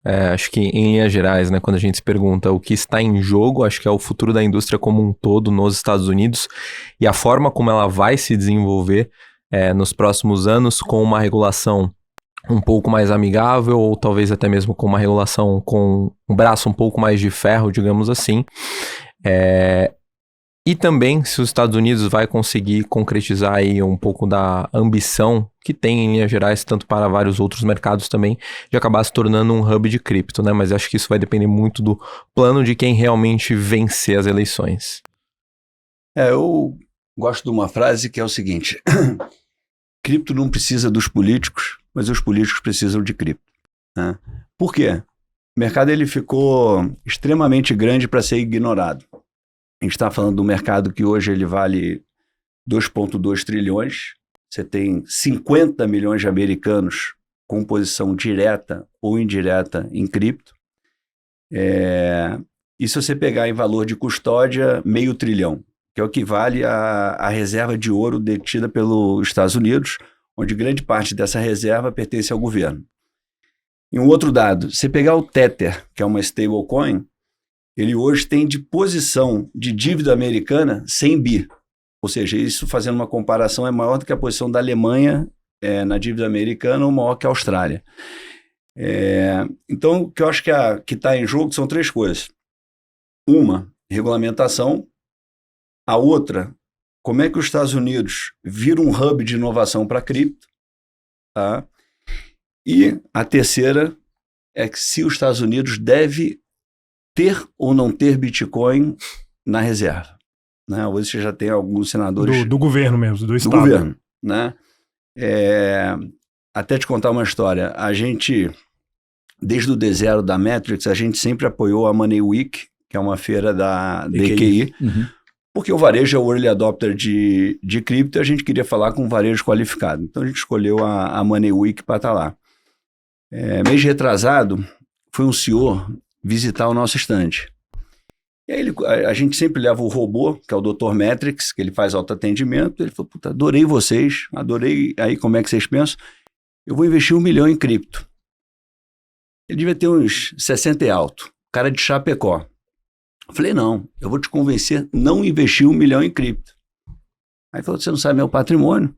Acho que em linhas gerais, né, quando a gente se pergunta o que está em jogo, acho que é o futuro da indústria como um todo nos Estados Unidos e a forma como ela vai se desenvolver nos próximos anos com uma regulação um pouco mais amigável ou talvez até mesmo com uma regulação com um braço um pouco mais de ferro, digamos assim. E também se os Estados Unidos vai conseguir concretizar aí um pouco da ambição que tem em linhas gerais, tanto para vários outros mercados também, de acabar se tornando um hub de cripto, né? Mas acho que isso vai depender muito do plano de quem realmente vencer as eleições. Eu gosto de uma frase que é o seguinte: cripto não precisa dos políticos, mas os políticos precisam de cripto. Né? Por quê? O mercado ele ficou extremamente grande para ser ignorado. A gente está falando do mercado que hoje ele vale 2,2 trilhões. Você tem 50 milhões de americanos com posição direta ou indireta em cripto. E se você pegar em valor de custódia, $500 bilhão, que é o que vale a reserva de ouro detida pelos Estados Unidos, onde grande parte dessa reserva pertence ao governo. E um outro dado, você pegar o Tether, que é uma stablecoin, ele hoje tem de posição de dívida americana 100 bi. Ou seja, isso fazendo uma comparação é maior do que a posição da Alemanha na dívida americana ou maior que a Austrália. Então, o que eu acho que está em jogo são três coisas. Uma, regulamentação. A outra, como é que os Estados Unidos viram um hub de inovação para cripto. Tá? E a terceira é que se os Estados Unidos deve ter ou não ter Bitcoin na reserva. Né? Hoje você já tem alguns senadores... Do governo mesmo, do Estado. Do governo. Né? Até te contar uma história. A gente, desde o D0 da Metrics, a gente sempre apoiou a Money Week, que é uma feira da EQI, porque o varejo é o early adopter de cripto e a gente queria falar com um varejo qualificado. Então a gente escolheu a Money Week para estar lá. Mês retrasado, foi um senhor visitar o nosso stand. E aí a gente sempre leva o robô, que é o Dr. Metrics, que ele faz autoatendimento. Ele falou, puta, adorei vocês, adorei aí como é que vocês pensam. Eu vou investir $1 milhão em cripto. Ele devia ter uns 60 e alto, cara de Chapecó. Eu falei, não, eu vou te convencer a não investir $1 milhão em cripto. Aí falou, você não sabe meu patrimônio?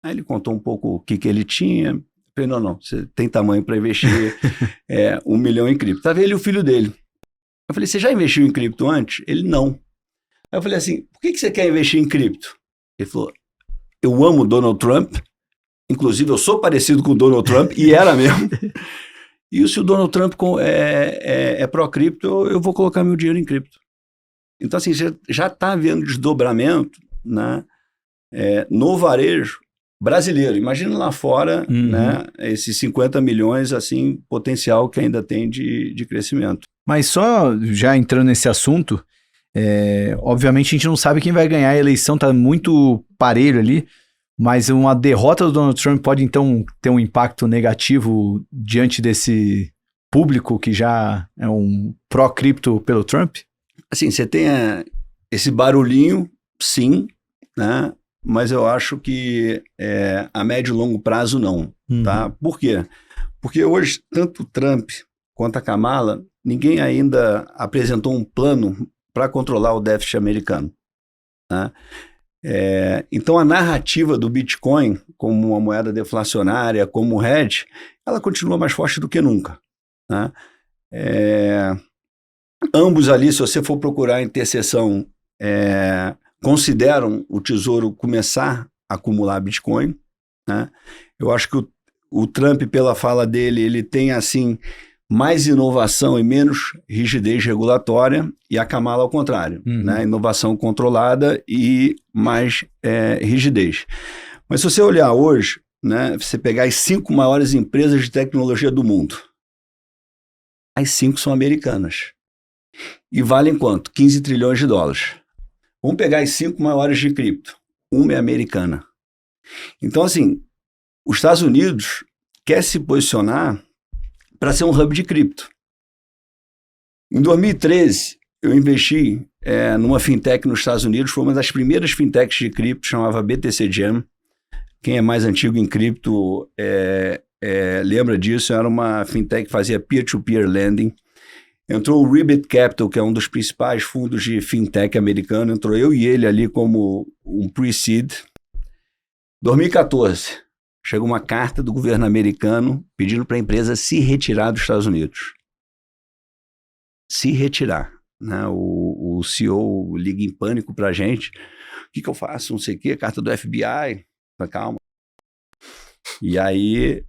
Aí ele contou um pouco o que ele tinha. Eu falei, não, você tem tamanho para investir $1 milhão em cripto. Estava ele e o filho dele. Eu falei, você já investiu em cripto antes? Ele, não. Aí eu falei assim, por que você quer investir em cripto? Ele falou, eu amo Donald Trump, inclusive eu sou parecido com o Donald Trump, e era mesmo. E se o Donald Trump é pró-cripto, eu vou colocar meu dinheiro em cripto. Então, assim, já está havendo desdobramento, né, no varejo brasileiro. Imagina lá fora, né, esses 50 milhões, assim, potencial que ainda tem de crescimento. Mas só já entrando nesse assunto, obviamente a gente não sabe quem vai ganhar, a eleição está muito parelho ali, mas uma derrota do Donald Trump pode então ter um impacto negativo diante desse público que já é um pró-cripto pelo Trump? Assim, você tem esse barulhinho, sim, né? Mas eu acho que a médio e longo prazo não, tá? Por quê? Porque hoje, tanto o Trump quanto a Kamala, ninguém ainda apresentou um plano para controlar o déficit americano. Né? Então, a narrativa do Bitcoin como uma moeda deflacionária, como hedge, ela continua mais forte do que nunca. Né? Ambos ali, se você for procurar a interseção, consideram o Tesouro começar a acumular Bitcoin. Né? Eu acho que o Trump, pela fala dele, ele tem assim mais inovação e menos rigidez regulatória, e a Kamala ao contrário, né? Inovação controlada e mais rigidez. Mas se você olhar hoje, né, você pegar as 5 maiores empresas de tecnologia do mundo, as 5 são americanas. E valem quanto? 15 trilhões de dólares. Vamos pegar as 5 maiores de cripto. Uma é americana. Então, assim, os Estados Unidos quer se posicionar para ser um hub de cripto. Em 2013, eu investi numa fintech nos Estados Unidos, foi uma das primeiras fintechs de cripto, chamava BTC Jam. Quem é mais antigo em cripto é lembra disso, era uma fintech que fazia peer-to-peer lending. Entrou o Ribbit Capital, que é um dos principais fundos de fintech americano. Entrou eu e ele ali como um pre-seed. 2014, chegou uma carta do governo americano pedindo para a empresa se retirar dos Estados Unidos. Se retirar. Né? O CEO liga em pânico para a gente. O que eu faço? Não sei o quê. Carta do FBI. Calma. E aí,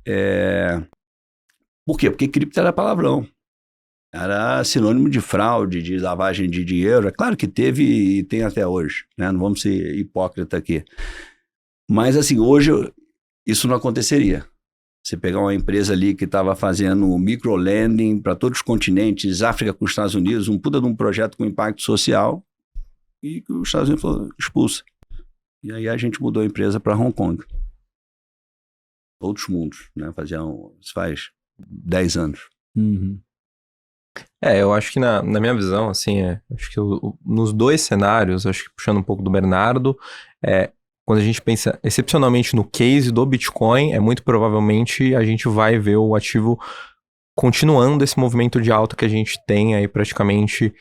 por quê? Porque cripto era palavrão. Era sinônimo de fraude, de lavagem de dinheiro. É claro que teve e tem até hoje, né? Não vamos ser hipócrita aqui. Mas, assim, hoje isso não aconteceria. Você pegar uma empresa ali que estava fazendo microlending para todos os continentes, África com os Estados Unidos, um puta de um projeto com impacto social, e que os Estados Unidos falou, expulsa. E aí a gente mudou a empresa para Hong Kong. Outros mundos, né? Isso faz 10 anos. Uhum. Eu acho que na minha visão, assim, acho que nos dois cenários, acho que puxando um pouco do Bernardo, quando a gente pensa excepcionalmente no case do Bitcoin, muito provavelmente a gente vai ver o ativo continuando esse movimento de alta que a gente tem aí praticamente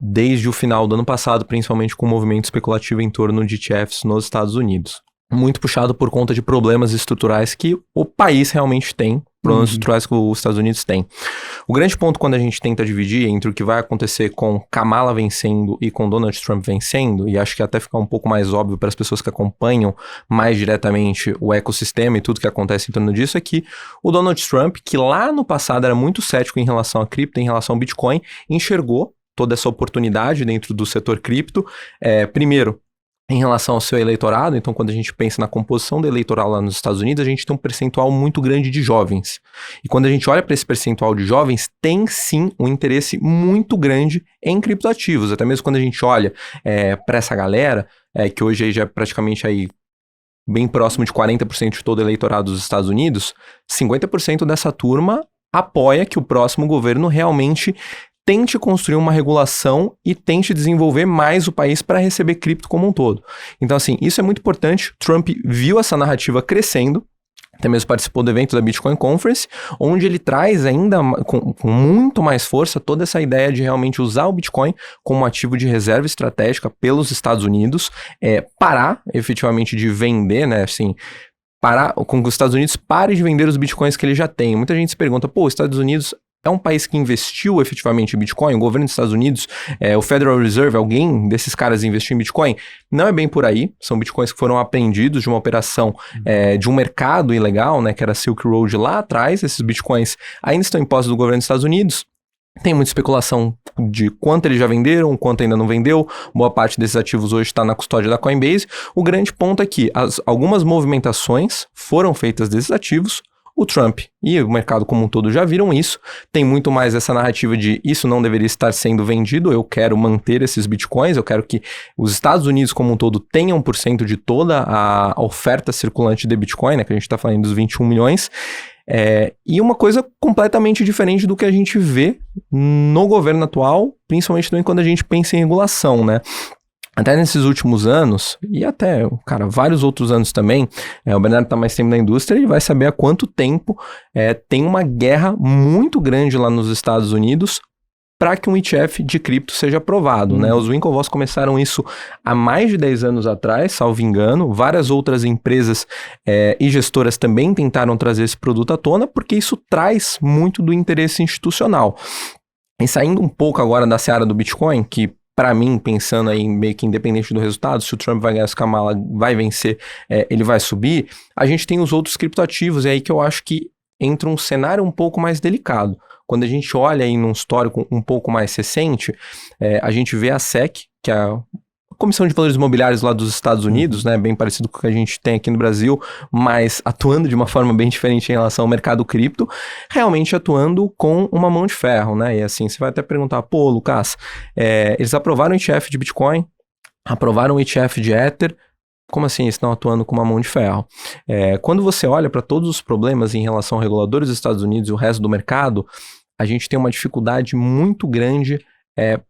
desde o final do ano passado, principalmente com o movimento especulativo em torno de ETFs nos Estados Unidos. Muito puxado por conta de problemas estruturais que o país realmente tem, problemas estruturais que os Estados Unidos têm. O grande ponto quando a gente tenta dividir entre o que vai acontecer com Kamala vencendo e com Donald Trump vencendo, e acho que até fica um pouco mais óbvio para as pessoas que acompanham mais diretamente o ecossistema e tudo que acontece em torno disso, é que o Donald Trump, que lá no passado era muito cético em relação a cripto, em relação ao Bitcoin, enxergou toda essa oportunidade dentro do setor cripto, primeiro, em relação ao seu eleitorado. Então, quando a gente pensa na composição do eleitoral lá nos Estados Unidos, a gente tem um percentual muito grande de jovens. E quando a gente olha para esse percentual de jovens, tem sim um interesse muito grande em criptoativos. Até mesmo quando a gente olha para essa galera, que hoje aí já é praticamente aí bem próximo de 40% de todo o eleitorado dos Estados Unidos, 50% dessa turma apoia que o próximo governo realmente tente construir uma regulação e tente desenvolver mais o país para receber cripto como um todo. Então, assim, isso é muito importante. Trump viu essa narrativa crescendo, até mesmo participou do evento da Bitcoin Conference, onde ele traz ainda com muito mais força toda essa ideia de realmente usar o Bitcoin como ativo de reserva estratégica pelos Estados Unidos, parar efetivamente de vender, né, assim, parar com que os Estados Unidos parem de vender os Bitcoins que ele já tem. Muita gente se pergunta, os Estados Unidos é um país que investiu efetivamente em Bitcoin? O governo dos Estados Unidos, o Federal Reserve, alguém desses caras investiu em Bitcoin? Não é bem por aí. São Bitcoins que foram apreendidos de uma operação de um mercado ilegal, né, que era Silk Road lá atrás. Esses Bitcoins ainda estão em posse do governo dos Estados Unidos. Tem muita especulação de quanto eles já venderam, quanto ainda não vendeu. Boa parte desses ativos hoje está na custódia da Coinbase. O grande ponto é que algumas movimentações foram feitas desses ativos. O Trump e o mercado como um todo já viram isso. Tem muito mais essa narrativa de isso não deveria estar sendo vendido, eu quero manter esses bitcoins, eu quero que os Estados Unidos como um todo tenham 1% de toda a oferta circulante de bitcoin, né, que a gente está falando dos 21 milhões. E uma coisa completamente diferente do que a gente vê no governo atual, principalmente também quando a gente pensa em regulação, né? Até nesses últimos anos, e até, vários outros anos também, o Bernardo está mais tempo na indústria, ele vai saber há quanto tempo tem uma guerra muito grande lá nos Estados Unidos para que um ETF de cripto seja aprovado, né? Os Winklevoss começaram isso há mais de 10 anos atrás, salvo engano. Várias outras empresas e gestoras também tentaram trazer esse produto à tona, porque isso traz muito do interesse institucional. E saindo um pouco agora da seara do Bitcoin, que para mim, pensando aí meio que independente do resultado, se o Trump vai ganhar, se o Kamala vai vencer, ele vai subir, a gente tem os outros criptoativos, e aí que eu acho que entra um cenário um pouco mais delicado. Quando a gente olha aí num histórico um pouco mais recente, a gente vê a SEC, que é a Comissão de Valores Imobiliários lá dos Estados Unidos, né, bem parecido com o que a gente tem aqui no Brasil, mas atuando de uma forma bem diferente em relação ao mercado cripto, realmente atuando com uma mão de ferro, né, e assim, você vai até perguntar, Lucas, eles aprovaram o ETF de Bitcoin, aprovaram o ETF de Ether, como assim eles estão atuando com uma mão de ferro? Quando você olha para todos os problemas em relação a reguladores dos Estados Unidos e o resto do mercado, a gente tem uma dificuldade muito grande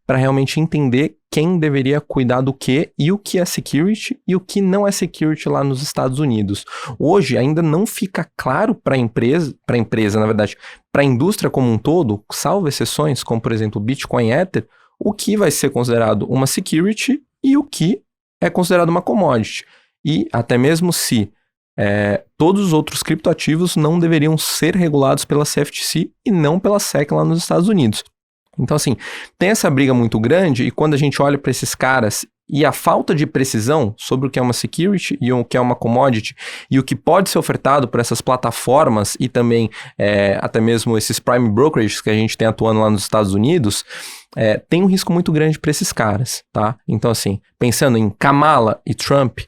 para realmente entender quem deveria cuidar do quê e o que é security e o que não é security lá nos Estados Unidos. Hoje ainda não fica claro para a empresa, na verdade, para a indústria como um todo, salvo exceções, como por exemplo Bitcoin e Ether, o que vai ser considerado uma security e o que é considerado uma commodity. E até mesmo se todos os outros criptoativos não deveriam ser regulados pela CFTC e não pela SEC lá nos Estados Unidos. Então, assim, tem essa briga muito grande e quando a gente olha para esses caras e a falta de precisão sobre o que é uma security e o que é uma commodity e o que pode ser ofertado por essas plataformas e também até mesmo esses prime brokerages que a gente tem atuando lá nos Estados Unidos, tem um risco muito grande para esses caras, tá? Então, assim, pensando em Kamala e Trump,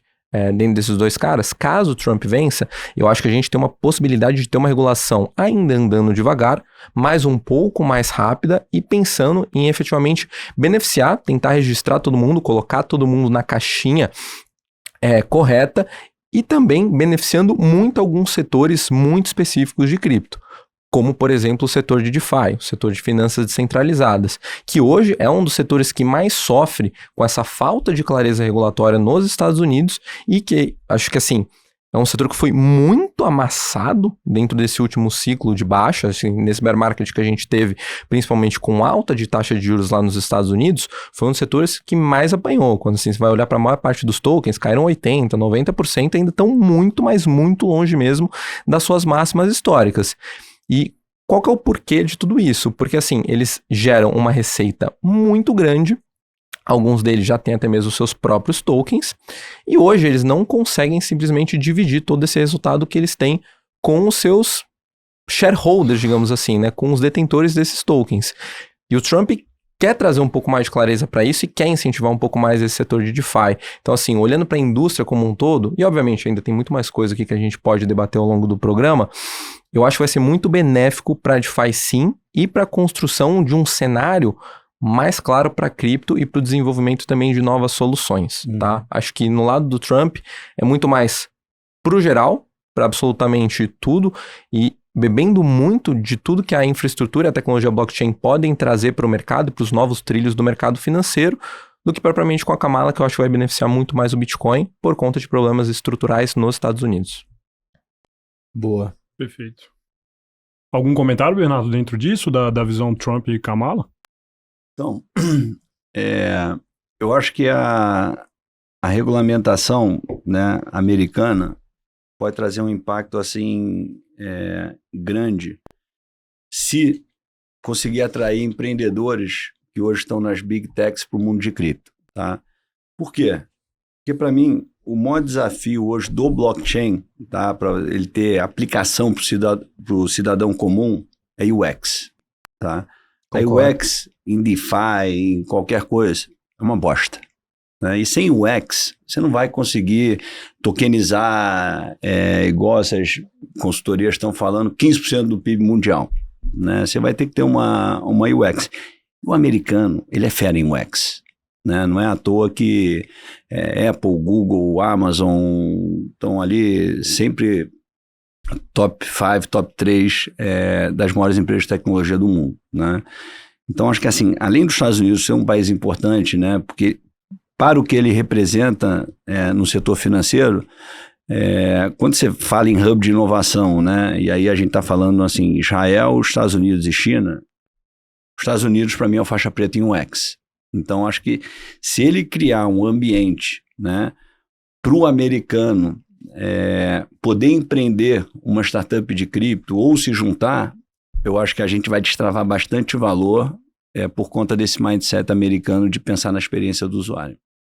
dentro desses dois caras, caso o Trump vença, eu acho que a gente tem uma possibilidade de ter uma regulação ainda andando devagar, mas um pouco mais rápida e pensando em efetivamente beneficiar, tentar registrar todo mundo, colocar todo mundo na caixinha correta e também beneficiando muito alguns setores muito específicos de cripto. Como, por exemplo, o setor de DeFi, o setor de finanças descentralizadas, que hoje é um dos setores que mais sofre com essa falta de clareza regulatória nos Estados Unidos e que, acho que assim, é um setor que foi muito amassado dentro desse último ciclo de baixa, assim, nesse bear market que a gente teve, principalmente com alta de taxa de juros lá nos Estados Unidos, foi um dos setores que mais apanhou. Quando assim, você vai olhar para a maior parte dos tokens, caíram 80%, 90%, ainda estão muito, mas muito longe mesmo das suas máximas históricas. E qual que é o porquê de tudo isso? Porque assim, eles geram uma receita muito grande, alguns deles já têm até mesmo os seus próprios tokens, e hoje eles não conseguem simplesmente dividir todo esse resultado que eles têm com os seus shareholders, digamos assim, né, com os detentores desses tokens. E o Trump quer trazer um pouco mais de clareza para isso e quer incentivar um pouco mais esse setor de DeFi. Então, assim, olhando para a indústria como um todo, e obviamente ainda tem muito mais coisa aqui que a gente pode debater ao longo do programa, eu acho que vai ser muito benéfico para a DeFi sim e para a construção de um cenário mais claro para cripto e para o desenvolvimento também de novas soluções, tá? Acho que no lado do Trump é muito mais pro geral, para absolutamente tudo e bebendo muito de tudo que a infraestrutura e a tecnologia blockchain podem trazer para o mercado e para os novos trilhos do mercado financeiro, do que propriamente com a Kamala, que eu acho que vai beneficiar muito mais o Bitcoin por conta de problemas estruturais nos Estados Unidos. Boa. Perfeito. Algum comentário, Bernardo, dentro disso, da visão Trump e Kamala? Então, eu acho que a regulamentação, né, americana pode trazer um impacto assim grande se conseguir atrair empreendedores que hoje estão nas big techs para o mundo de cripto, tá? Por quê? Porque para mim o maior desafio hoje do blockchain, tá, para ele ter aplicação para o cidadão comum é UX, tá? A UX em DeFi, em qualquer coisa, é uma bosta. Né? E sem UX, você não vai conseguir tokenizar, igual essas consultorias estão falando, 15% do PIB mundial. Né? Você vai ter que ter uma UX. O americano, ele é fera em UX. Né? Não é à toa que Apple, Google, Amazon estão ali sempre top 5, top 3 das maiores empresas de tecnologia do mundo. Né? Então, acho que assim, além dos Estados Unidos ser um país importante, né, porque para o que ele representa no setor financeiro, quando você fala em hub de inovação, né, e aí a gente está falando assim, Israel, Estados Unidos e China, os Estados Unidos para mim é o faixa preta em UX. Então acho que se ele criar um ambiente, né, para o americano poder empreender uma startup de cripto ou se juntar, eu acho que a gente vai destravar bastante valor por conta desse mindset americano de pensar na experiência do usuário.